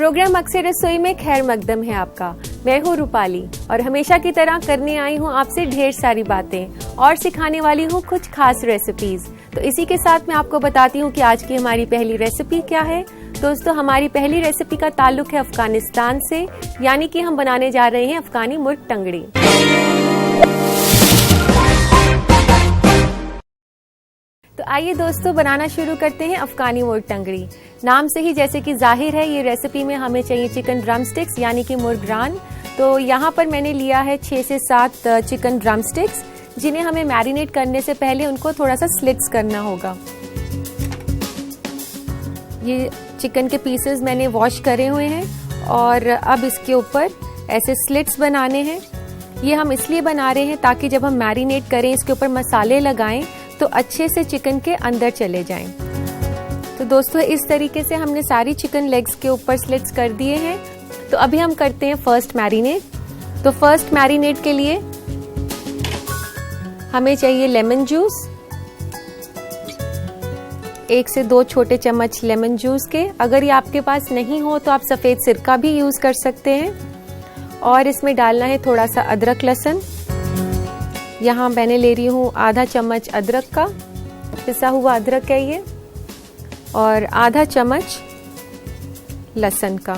Programme अक्सर रसोई में खैर मकदम है आपका। मैं हूँ रूपाली और हमेशा की तरह करने आई हूँ आपसे ढेर सारी बातें और सिखाने वाली हूँ कुछ खास रेसिपीज। तो इसी के साथ मैं आपको बताती हूँ कि आज की हमारी पहली रेसिपी क्या है। दोस्तों, हमारी पहली रेसिपी का ताल्लुक है अफगानिस्तान से, यानी कि हम बनाने जा रहे हैं अफगानी मुर्ग टंगड़ी। तो आइए दोस्तों, बनाना शुरू करते हैं अफगानी मुर्ग टंगड़ी। नाम से ही जैसे कि जाहिर है, ये रेसिपी में हमें चाहिए चिकन ड्रम स्टिक्स यानी कि मुर्ग रान। तो यहाँ पर मैंने लिया है 6 से 7 चिकन ड्रम स्टिक्स, जिन्हें हमें मैरिनेट करने से पहले उनको थोड़ा सा स्लिट्स करना होगा। ये चिकन के पीसेस मैंने वॉश करे हुए हैं और अब इसके ऊपर ऐसे स्लिट्स बनाने हैं। ये हम इसलिए बना रहे हैं ताकि जब हम मैरिनेट करें, इसके ऊपर मसाले लगाएं तो अच्छे से चिकन के अंदर चले जाएं। तो दोस्तों, इस तरीके से हमने सारी चिकन लेग्स के ऊपर स्लिट्स कर दिए हैं। तो अभी हम करते हैं फर्स्ट मैरिनेट। तो फर्स्ट मैरिनेट के लिए हमें चाहिए लेमन जूस, 1 से 2 छोटे चम्मच लेमन जूस के। अगर ये आपके पास नहीं हो तो आप सफेद सिरका भी यूज कर सकते हैं। और इसमें डालना है थोड़ा सा अदरक लहसुन। यहाँ मैंने ले रही हूँ आधा चम्मच अदरक का, पिसा हुआ अदरक है ये, और आधा चम्मच लहसुन का।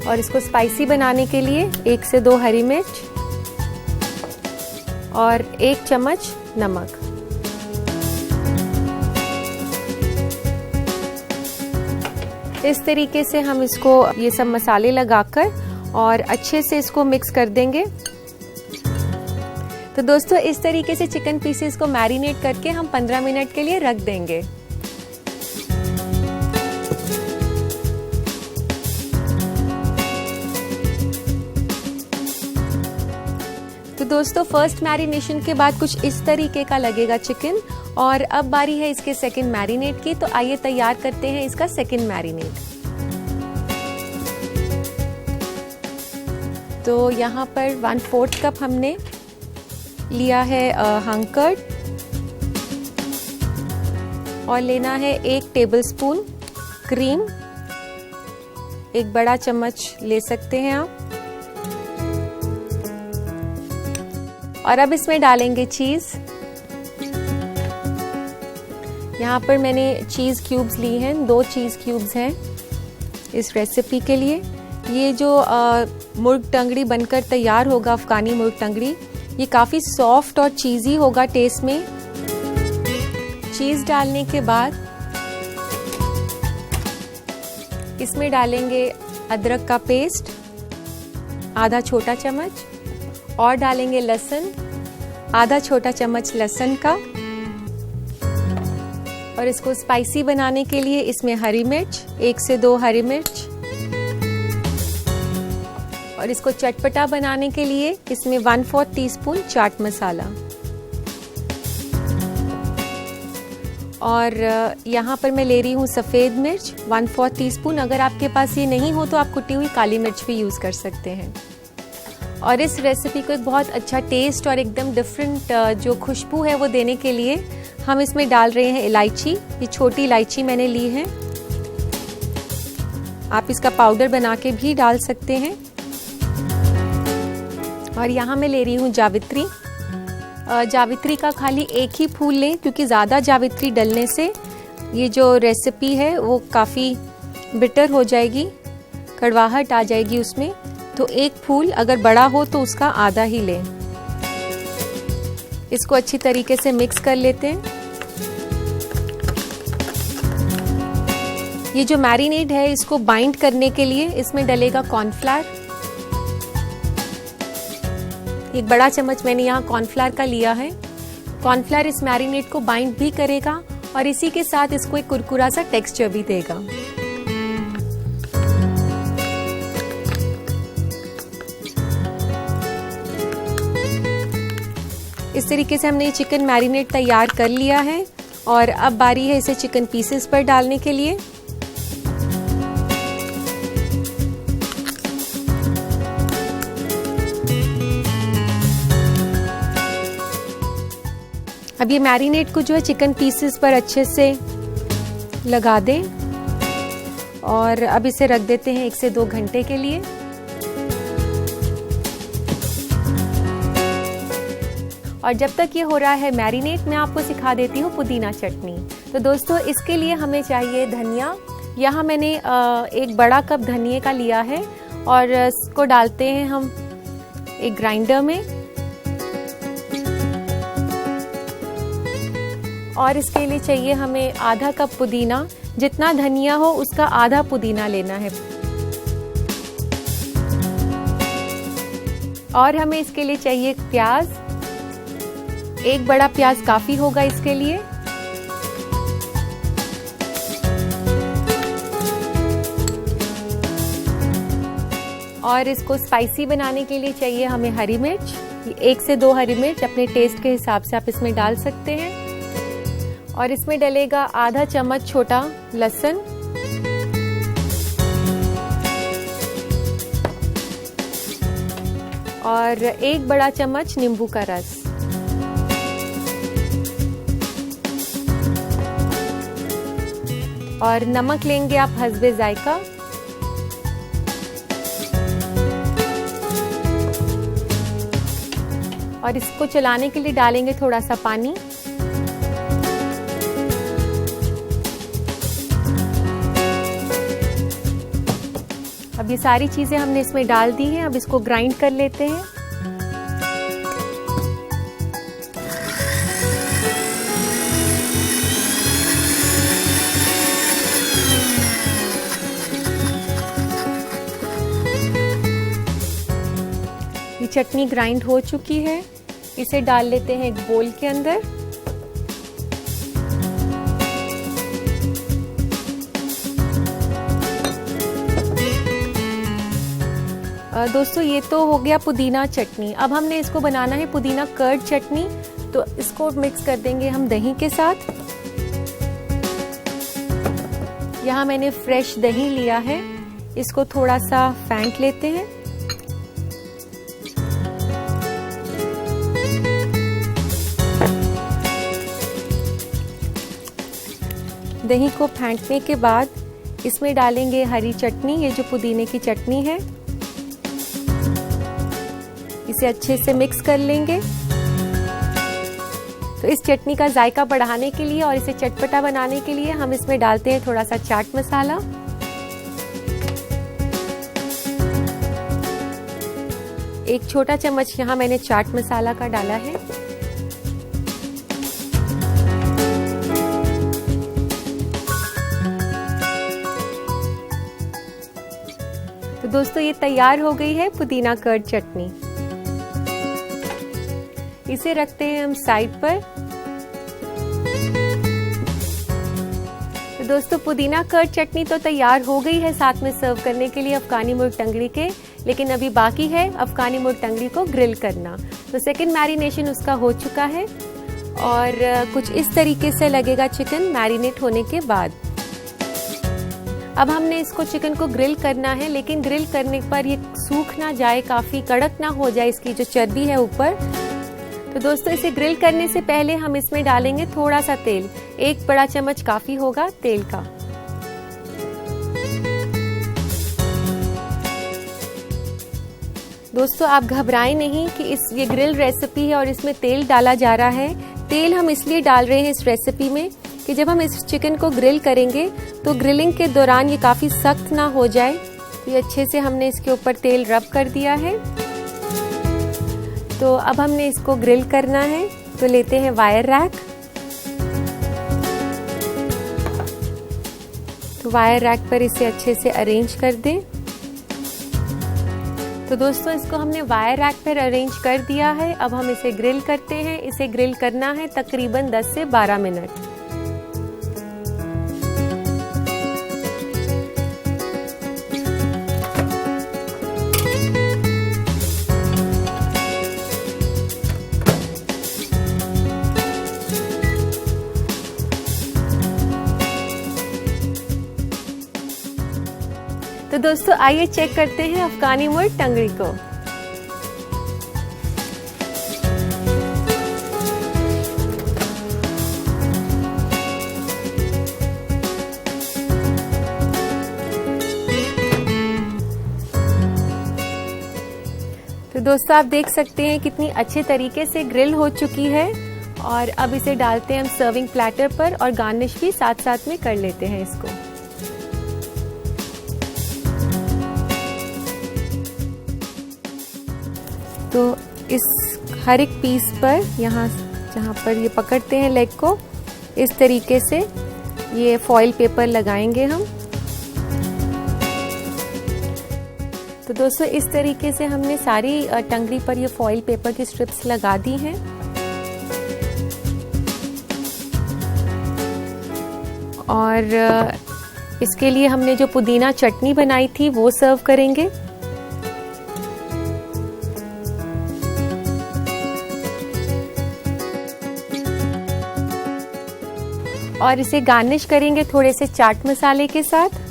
और इसको स्पाइसी बनाने के लिए 1 से 2 हरी मिर्च और 1 चम्मच नमक। इस तरीके से हम इसको ये सब मसाले लगाकर और अच्छे से इसको मिक्स कर देंगे। तो दोस्तों, इस तरीके से चिकन पीसेस को मैरिनेट करके हम 15 मिनट के लिए रख देंगे। तो दोस्तों, फर्स्ट मैरिनेशन के बाद कुछ इस तरीके का लगेगा चिकन, और अब बारी है इसके सेकंड मैरिनेट की। तो आइए तैयार करते हैं इसका सेकंड मैरिनेट। तो यहाँ पर 1/4 कप हमने लिया है हंग कर्ड, और लेना है 1 टेबलस्पून क्रीम, 1 बड़ा चम्मच ले सकते हैं आप। और अब इसमें डालेंगे चीज। यहाँ पर मैंने चीज क्यूब्स ली हैं, 2 चीज क्यूब्स हैं इस रेसिपी के लिए। ये जो मुर्ग टंगड़ी बनकर तैयार होगा, अफगानी मुर्ग टंगड़ी, ये काफी सॉफ्ट और चीजी होगा टेस्ट में। चीज डालने के बाद इसमें डालेंगे अदरक का पेस्ट, आधा छोटा चम्मच, और डालेंगे लहसुन, आधा छोटा चम्मच लहसुन का। और इसको स्पाइसी बनाने के लिए इसमें हरी मिर्च, 1 से 2 हरी मिर्च, और इसको चटपटा बनाने के लिए इसमें 1/4 टीस्पून चाट मसाला। और यहाँ पर मैं ले रही हूँ सफ़ेद मिर्च 1/4 टीस्पून। अगर आपके पास ये नहीं हो तो आप कुटी हुई काली मिर्च भी यूज़ कर सकते हैं। और इस रेसिपी को एक बहुत अच्छा टेस्ट और एकदम डिफरेंट जो खुशबू है वो देने के लिए हम इसमें डाल रहे हैं इलायची। ये छोटी इलायची मैंने ली है, आप इसका पाउडर बना के भी डाल सकते हैं। और यहाँ मैं ले रही हूँ जावित्री। जावित्री का खाली 1 ही फूल लें, क्योंकि ज़्यादा जावित्री डलने से ये जो रेसिपी है वो काफ़ी बिटर हो जाएगी, कड़वाहट आ जाएगी उसमें। तो 1 फूल अगर बड़ा हो तो उसका आधा ही लें। इसको अच्छी तरीके से मिक्स कर लेते हैं। ये जो मैरिनेड है, इसको बाइंड करने के लिए इसमें डलेगा कॉर्नफ्लावर। 1 बड़ा चम्मच मैंने यहाँ कॉर्नफ्लावर का लिया है। कॉर्नफ्लावर इस मैरिनेट को बाइंड भी करेगा और इसी के साथ इसको एक कुरकुरा सा टेक्सचर भी देगा। इस तरीके से हमने ये चिकन मैरिनेट तैयार कर लिया है। और अब बारी है इसे चिकन पीसेस पर डालने के लिए। अब ये मैरिनेट को जो है चिकन पीसेस पर अच्छे से लगा दें और अब इसे रख देते हैं 1 से 2 घंटे के लिए। और जब तक ये हो रहा है मैरिनेट, मैं आपको सिखा देती हूँ पुदीना चटनी। तो दोस्तों इसके लिए हमें चाहिए धनिया। यहाँ मैंने 1 बड़ा कप धनिया का लिया है और इसको डालते हैं हम एक ग्राइंडर में। और इसके लिए चाहिए हमें आधा कप पुदीना। जितना धनिया हो उसका आधा पुदीना लेना है। और हमें इसके लिए चाहिए प्याज। 1 बड़ा प्याज काफी होगा इसके लिए। और इसको स्पाइसी बनाने के लिए चाहिए हमें हरी मिर्च। 1 से 2 हरी मिर्च अपने टेस्ट के हिसाब से आप इसमें डाल सकते हैं। और इसमें डलेगा आधा चम्मच छोटा लहसुन। और 1 बड़ा चम्मच नींबू का रस। और नमक लेंगे आप हस्बे जायका। और इसको चलाने के लिए डालेंगे थोड़ा सा पानी। अब ये सारी चीजें हमने इसमें डाल दी हैं। अब इसको ग्राइंड कर लेते हैं। ये चटनी ग्राइंड हो चुकी है। इसे डाल लेते हैं एक बोल के अंदर। दोस्तों ये तो हो गया पुदीना चटनी। अब हमने इसको बनाना है पुदीना कर्ड चटनी। तो इसको मिक्स कर देंगे हम दही के साथ। यहाँ मैंने फ्रेश दही लिया है। इसको थोड़ा सा फेंट लेते हैं। दही को फेंटने के बाद इसमें डालेंगे हरी चटनी। ये जो पुदीने की चटनी है, इसे अच्छे से मिक्स कर लेंगे। तो इस चटनी का जायका बढ़ाने के लिए और इसे चटपटा बनाने के लिए हम इसमें डालते हैं थोड़ा सा चाट मसाला। एक छोटा चम्मच यहाँ मैंने चाट मसाला का डाला है। तो दोस्तों ये तैयार हो गई है पुदीना कर्ड चटनी। इसे रखते हैं हम साइड पर। तो दोस्तों पुदीना कर्ड चटनी तो तैयार हो गई है साथ में सर्व करने के लिए अफगानी मुर्ग टंगड़ी के। लेकिन अभी बाकी है अफगानी मुर्ग टंगड़ी को ग्रिल करना। तो सेकंड मैरिनेशन उसका हो चुका है और कुछ इस तरीके से लगेगा चिकन मैरिनेट होने के बाद। अब हमने इसको चिकन को ग्रिल करना है, लेकिन ग्रिल करने पर ये सूख ना जाए, काफी कड़क ना हो जाए इसकी जो चर्बी है ऊपर। तो दोस्तों इसे ग्रिल करने से पहले हम इसमें डालेंगे थोड़ा सा तेल। 1 बड़ा चम्मच काफी होगा तेल का। दोस्तों आप घबराएं नहीं कि ये ग्रिल रेसिपी है और इसमें तेल डाला जा रहा है। तेल हम इसलिए डाल रहे हैं इस रेसिपी में कि जब हम इस चिकन को ग्रिल करेंगे तो ग्रिलिंग के दौरान ये काफी सख्त ना हो जाए। तो ये अच्छे से हमने इसके ऊपर तेल रब कर दिया है। तो अब हमने इसको ग्रिल करना है। तो लेते हैं वायर रैक। तो वायर रैक पर इसे अच्छे से अरेंज कर दें। तो दोस्तों इसको हमने वायर रैक पर अरेंज कर दिया है। अब हम इसे ग्रिल करते हैं। इसे ग्रिल करना है तकरीबन 10 से 12 मिनट। तो दोस्तों आइए चेक करते हैं अफगानी मुर्ग टंगड़ी को। तो दोस्तों आप देख सकते हैं कितनी अच्छे तरीके से ग्रिल हो चुकी है और अब इसे डालते हैं हम सर्विंग प्लेटर पर और गार्निश भी साथ साथ में कर लेते हैं इसको। तो इस हर एक पीस पर यहाँ जहाँ पर ये पकड़ते हैं लेग को, इस तरीके से ये फॉइल पेपर लगाएंगे हम। तो दोस्तों इस तरीके से हमने सारी टंगड़ी पर ये फॉइल पेपर की स्ट्रिप्स लगा दी हैं। और इसके लिए हमने जो पुदीना चटनी बनाई थी वो सर्व करेंगे। और इसे गार्निश करेंगे थोड़े से चाट मसाले के साथ।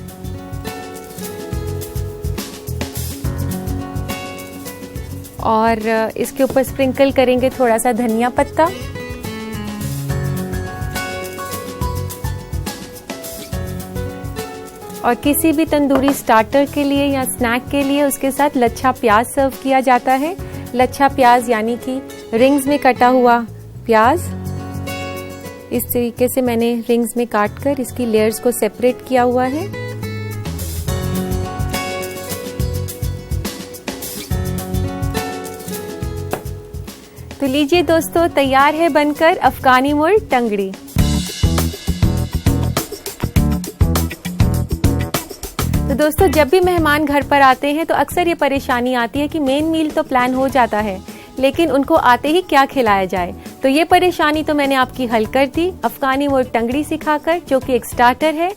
और इसके ऊपर स्प्रिंकल करेंगे थोड़ा सा धनिया पत्ता। और किसी भी तंदूरी स्टार्टर के लिए या स्नैक के लिए उसके साथ लच्छा प्याज सर्व किया जाता है। लच्छा प्याज यानी कि रिंग्स में कटा हुआ प्याज। इस तरीके से मैंने रिंग्स में काटकर इसकी लेयर्स को सेपरेट किया हुआ है। तो लीजिए दोस्तों, तैयार है बनकर अफगानी मुर्ग टंगड़ी। तो दोस्तों जब भी मेहमान घर पर आते हैं तो अक्सर ये परेशानी आती है कि मेन मील तो प्लान हो जाता है लेकिन उनको आते ही क्या खिलाया जाए। तो ये परेशानी तो मैंने आपकी हल कर दी अफगानी मुर्ग टंगड़ी सिखाकर, जो कि एक स्टार्टर है।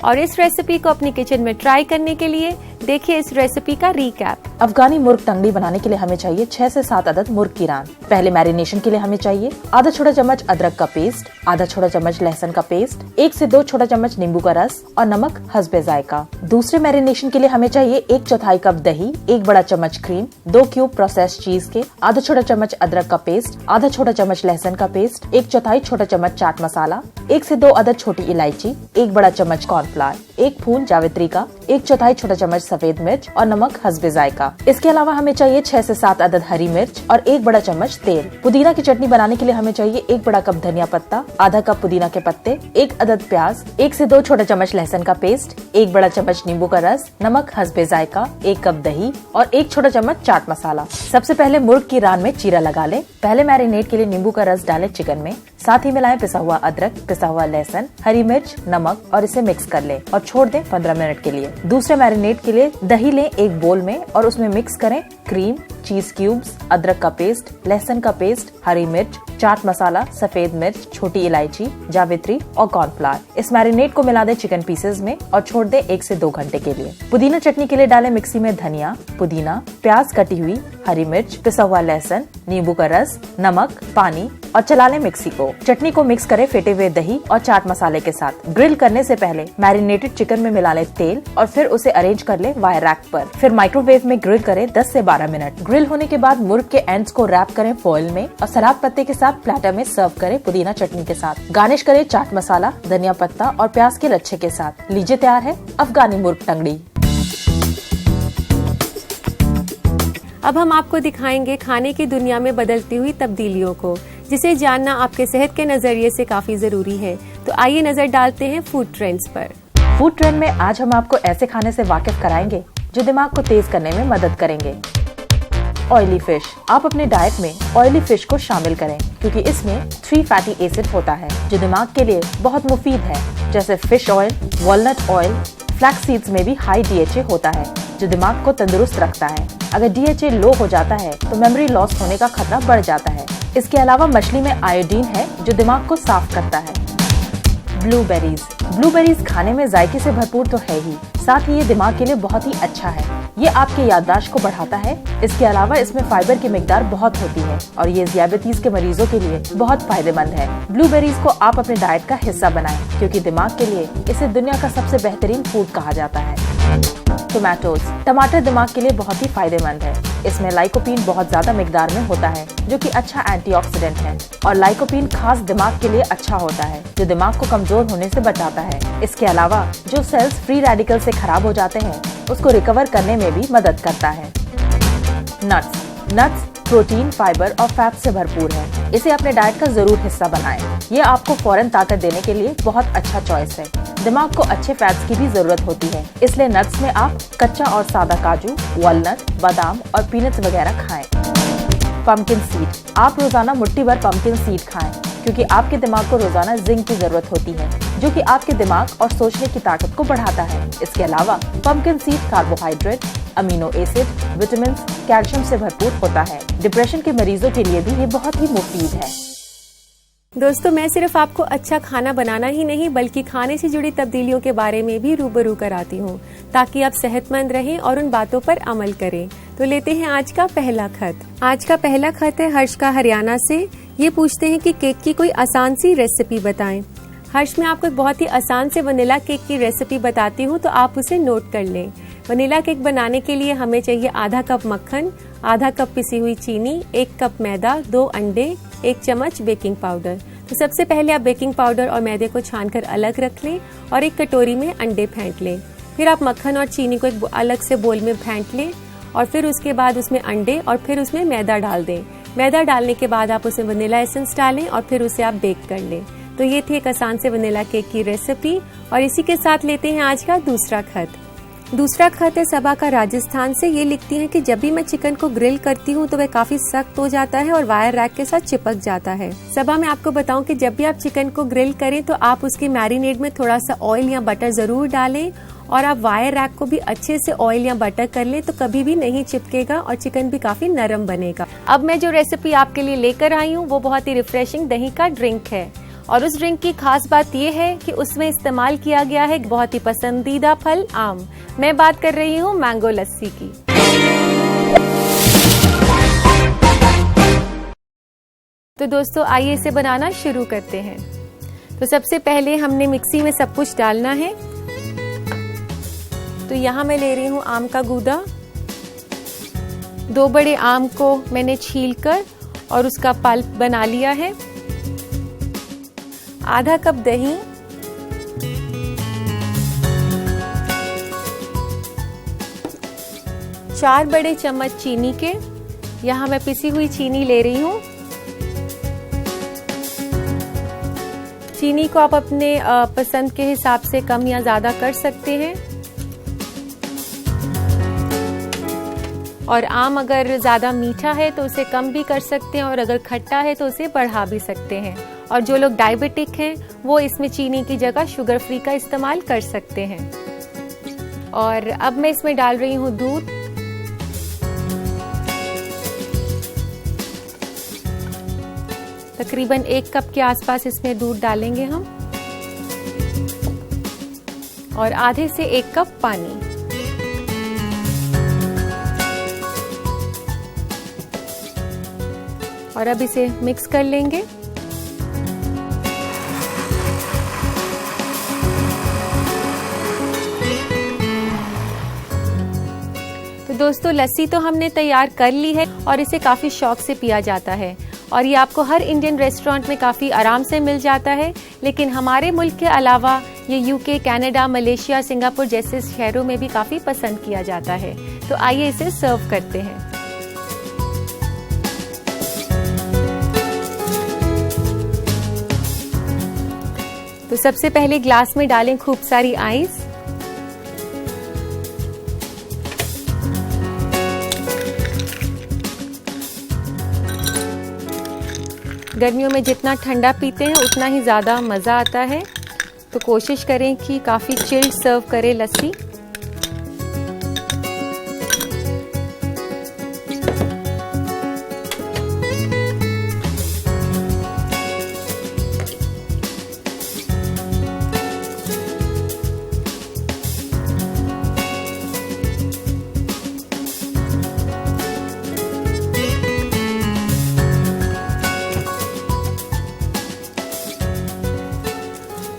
और इस रेसिपी को अपनी किचन में ट्राई करने के लिए देखिए इस रेसिपी का रिकैप। अफगानी मुर्ग टंगड़ी बनाने के लिए हमें चाहिए 6 से 7 अदद मुर्ग की रान। पहले मैरिनेशन के लिए हमें चाहिए आधा छोटा चम्मच अदरक का पेस्ट, आधा छोटा चम्मच लहसुन का पेस्ट, 1 से 2 छोटा चम्मच नींबू का रस और नमक हस्बे जायका। दूसरे मैरिनेशन के लिए हमें चाहिए 1/4 कप दही, 1 बड़ा चम्मच क्रीम, 2 क्यूब प्रोसेस चीज के, आधा छोटा चम्मच अदरक का पेस्ट, आधा छोटा चम्मच लहसुन का पेस्ट, 1/4 छोटा चम्मच चाट मसाला, 1 से 2 अदद छोटी इलायची, 1 बड़ा चम्मच कॉर्नफ्लावर, 1 फूल जावित्री का, 1/4 छोटा चम्मच सफेद मिर्च और नमक हस्बे जायका। इसके अलावा हमें चाहिए 6 से 7 अदद हरी मिर्च और 1 बड़ा चम्मच तेल। पुदीना की चटनी बनाने के लिए हमें चाहिए 1 बड़ा कप धनिया पत्ता, आधा कप पुदीना के पत्ते, 1 अदद प्याज, 1 से 2 छोटा चम्मच लहसुन का पेस्ट, 1 बड़ा चम्मच नींबू का रस, नमक हस्बे जायका, 1 कप दही और 1 छोटा चम्मच चाट मसाला। सबसे पहले मुर्ग की रान में चीरा लगा ले। पहले मैरिनेट के लिए नींबू का रस डालें चिकन में, साथ ही मिलाएं पिसा हुआ अदरक, पिसा हुआ लहसुन, हरी मिर्च, नमक और इसे मिक्स कर ले और छोड़ दें 15 मिनट के लिए। दूसरे मैरिनेट के लिए दही लें एक बोल में और उसमें मिक्स करें क्रीम, चीज क्यूब्स, अदरक का पेस्ट, लहसुन का पेस्ट, हरी मिर्च, चाट मसाला, सफेद मिर्च, छोटी इलायची, जावित्री और कॉर्नफ्लावर। इस मैरिनेट को मिला दें चिकन पीसेस में और छोड़ दें 1 से 2 घंटे के लिए। पुदीना चटनी के लिए डालें मिक्सी में धनिया, पुदीना, प्याज कटी हुई, हरी मिर्च, पिसा हुआ लहसुन, नींबू का रस, नमक, पानी और चला लें मिक्सी को। चटनी को मिक्स करें फेटे हुए दही और चाट मसाले के साथ। ग्रिल करने से पहले मैरिनेटेड चिकन में मिला लें तेल और फिर उसे अरेंज कर लें वायर रैक पर। फिर माइक्रोवेव में ग्रिल करें 10 से 12 मिनट। ग्रिल होने के बाद मुर्ग के एंड्स को रैप करें फॉइल में और सलाद पत्ते के साथ प्लेटर में सर्व करें पुदीना चटनी के साथ। गार्निश करें चाट मसाला, धनिया पत्ता और प्याज के लच्छे के साथ। लीजिए तैयार है अफगानी मुर्ग टंगड़ी। अब हम आपको दिखाएंगे खाने की दुनिया में बदलती हुई तब्दीलियों को, जिसे जानना आपके सेहत के नजरिए से काफी जरूरी है। तो आइए नजर डालते हैं फूड ट्रेंड्स पर। फूड ट्रेंड में आज हम आपको ऐसे खाने से वाकिफ कराएंगे जो दिमाग को तेज करने में मदद करेंगे। Oily fish. आप अपने डाइट में ऑयली फिश को शामिल करें क्योंकि इसमें 3 फैटी एसिड होता है जो दिमाग के लिए बहुत मुफीद है, जैसे fish oil, walnut oil. Flax seeds में भी हाई DHA होता है जो दिमाग को तंदुरुस्त रखता है। अगर DHA लो हो जाता है तो मेमोरी लॉस होने का खतरा बढ़ जाता है। इसके अलावा मछली में आयोडीन है जो दिमाग को साफ करता है। ब्लूबेरीज। ब्लूबेरीज खाने में जायके से भरपूर तो है ही, साथ ही ये दिमाग के लिए बहुत ही अच्छा है। ये आपके याददाश्त को बढ़ाता है। इसके अलावा इसमें फाइबर की मिकदार बहुत होती है और ये डायबिटीज के मरीजों के लिए बहुत फायदेमंद है। ब्लूबेरीज को आप अपने डाइट का हिस्सा बनाएं क्योंकि दिमाग के लिए इसे दुनिया का सबसे बेहतरीन फूड कहा जाता है। टोमेटोज। टमाटर दिमाग के लिए बहुत ही फायदेमंद है। इसमें लाइकोपीन बहुत ज्यादा मिकदार में होता है जो कि अच्छा एंटीऑक्सीडेंट है और लाइकोपीन खास दिमाग के लिए अच्छा होता है जो दिमाग को कमजोर होने से बचाता है। इसके अलावा जो सेल्स फ्री रेडिकल से खराब हो जाते हैं उसको रिकवर करने में भी मदद करता है। नट्स। नट्स प्रोटीन, फाइबर और फैट से भरपूर है। इसे अपने डाइट का जरूर हिस्सा बनाएं। ये आपको फौरन ताकत देने के लिए बहुत अच्छा चॉइस है। दिमाग को अच्छे फैट्स की भी जरूरत होती है, इसलिए नट्स में आप कच्चा और सादा काजू, वॉलनट, बादाम और पीनट्स वगैरह खाएं। पम्पकिन सीड, आप रोजाना मुट्ठी भर पम्पकिन सीड खाएं, क्योंकि आपके दिमाग को रोजाना जिंक की जरूरत होती है, जो कि आपके दिमाग और सोचने की ताकत को बढ़ाता है। इसके अलावा pumpkin seed carbohydrate, amino acid, vitamin, calcium से भरपूर होता है। डिप्रेशन के मरीजों के लिए भी ये बहुत ही मुफीद है। दोस्तों, मैं सिर्फ आपको अच्छा खाना बनाना ही नहीं बल्कि खाने से जुड़ी तब्दीलियों के बारे में भी रूबरू कराती हूँ, ताकि आप सेहतमंद रहें और उन बातों पर अमल करें। तो लेते हैं आज का पहला खत। आज का पहला खत है हर्ष का, हरियाणा से। ये पूछते हैं कि केक की कोई आसान सी रेसिपी बताएं। हर्ष, मैं आपको एक बहुत ही आसान से वनीला केक की रेसिपी बताती हूँ, तो आप उसे नोट कर लें। वनीला केक बनाने के लिए हमें चाहिए आधा कप मक्खन, आधा कप पिसी हुई चीनी, 1 कप मैदा, 2 अंडे, 1 चम्मच बेकिंग पाउडर। तो सबसे पहले आप बेकिंग पाउडर और मैदे को छानकर अलग रख लें और एक कटोरी में अंडे फेंट लें। फिर आप मक्खन और चीनी को एक अलग से बोल में फेंट लें और फिर उसके बाद उसमें अंडे और फिर उसमें मैदा डाल दें। मैदा डालने के बाद आप उसमें वनीला एसेंस डालें और फिर उसे आप बेक कर लें। तो ये थी एक आसान से वनीला केक की रेसिपी। और इसी के साथ लेते हैं आज का दूसरा खत। दूसरा खत है सबा का, राजस्थान से। ये लिखती हैं कि जब भी मैं चिकन को ग्रिल करती हूँ तो वह काफी सख्त हो जाता है और वायर रैक के साथ चिपक जाता है। सबा, मैं आपको बताऊं कि जब भी आप चिकन को ग्रिल करें तो आप उसके मैरिनेड में थोड़ा सा ऑयल या बटर जरूर डालें और आप वायर रैक को भी अच्छे से ऑयल या बटर कर लें, तो कभी भी नहीं चिपकेगा और चिकन भी काफी नरम बनेगा। अब मैं जो रेसिपी आपके लिए लेकर आई हूँ वो बहुत ही रिफ्रेशिंग दही का ड्रिंक है। और उस ड्रिंक की खास बात यह है कि उसमें इस्तेमाल किया गया है बहुत ही पसंदीदा फल आम। मैं बात कर रही हूँ मैंगो लस्सी की। तो दोस्तों, आइए इसे बनाना शुरू करते हैं। तो सबसे पहले हमने मिक्सी में सब कुछ डालना है। तो यहाँ मैं ले रही हूँ आम का गूदा। 2 बड़े आम को मैंने छीलकर और उसका पल्प बना लिया है। आधा कप दही, 4 बड़े चम्मच चीनी के, यहाँ मैं पिसी हुई चीनी ले रही हूँ। चीनी को आप अपने पसंद के हिसाब से कम या ज्यादा कर सकते हैं। और आम अगर ज्यादा मीठा है तो उसे कम भी कर सकते हैं और अगर खट्टा है तो उसे बढ़ा भी सकते हैं। और जो लोग डायबिटिक हैं वो इसमें चीनी की जगह शुगर फ्री का इस्तेमाल कर सकते हैं। और अब मैं इसमें डाल रही हूँ दूध। तकरीबन 1 कप के आसपास इसमें दूध डालेंगे हम और आधे से 1 कप पानी। और अब इसे मिक्स कर लेंगे। तो दोस्तों, लस्सी तो हमने तैयार कर ली है और इसे काफी शौक से पिया जाता है और ये आपको हर इंडियन रेस्टोरेंट में काफी आराम से मिल जाता है। लेकिन हमारे मुल्क के अलावा ये यूके, कनाडा, मलेशिया, सिंगापुर जैसे शहरों में भी काफी पसंद किया जाता है। तो आइए इसे सर्व करते हैं। तो सबसे पहले ग्लास में डालें खूब सारी आइस। गर्मियों में जितना ठंडा पीते हैं उतना ही ज़्यादा मज़ा आता है, तो कोशिश करें कि काफ़ी चिल्ड सर्व करें लस्सी।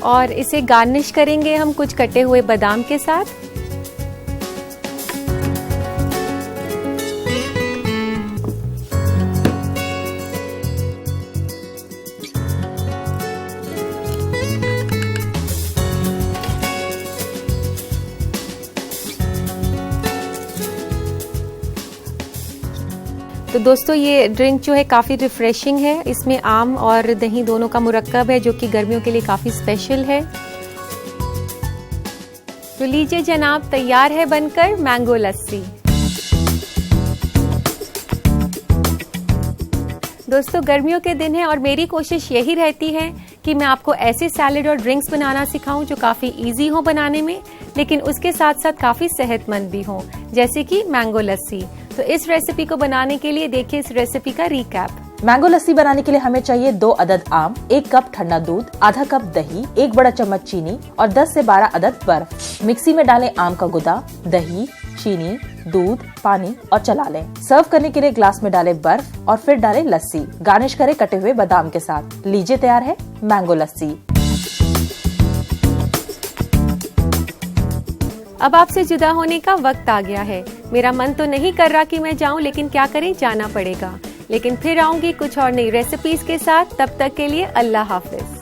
और इसे गार्निश करेंगे हम कुछ कटे हुए बादाम के साथ। तो दोस्तों ये ड्रिंक जो है काफ़ी रिफ्रेशिंग है। इसमें आम और दही दोनों का मुरक्कब है जो कि गर्मियों के लिए काफ़ी स्पेशल है। तो लीजिए जनाब, तैयार है बनकर मैंगो लस्सी। दोस्तों गर्मियों के दिन है और मेरी कोशिश यही रहती है कि मैं आपको ऐसे सैलेड और ड्रिंक्स बनाना सिखाऊं जो काफ़ी इजी हो बनाने में, लेकिन उसके साथ साथ काफ़ी सेहतमंद भी हो, जैसे कि मैंगो लस्सी। तो इस रेसिपी को बनाने के लिए देखिए इस रेसिपी का रिकैप। मैंगो लस्सी बनाने के लिए हमें चाहिए 2 अदद आम, 1 कप ठंडा दूध, आधा कप दही, 1 बड़ा चम्मच चीनी और 10 से 12 अदद बर्फ। मिक्सी में डालें आम का गुदा, दही, चीनी, दूध, पानी और चला लें। सर्व करने के लिए ग्लास में डालें बर्फ और फिर डालें लस्सी। गार्निश करें कटे हुए बादाम के साथ। लीजिए तैयार है मैंगो लस्सी। अब आपसे जुदा होने का वक्त आ गया है। मेरा मन तो नहीं कर रहा कि मैं जाऊं, लेकिन क्या करें, जाना पड़ेगा। लेकिन फिर आऊंगी कुछ और नई रेसिपीज के साथ। तब तक के लिए अल्लाह हाफिज।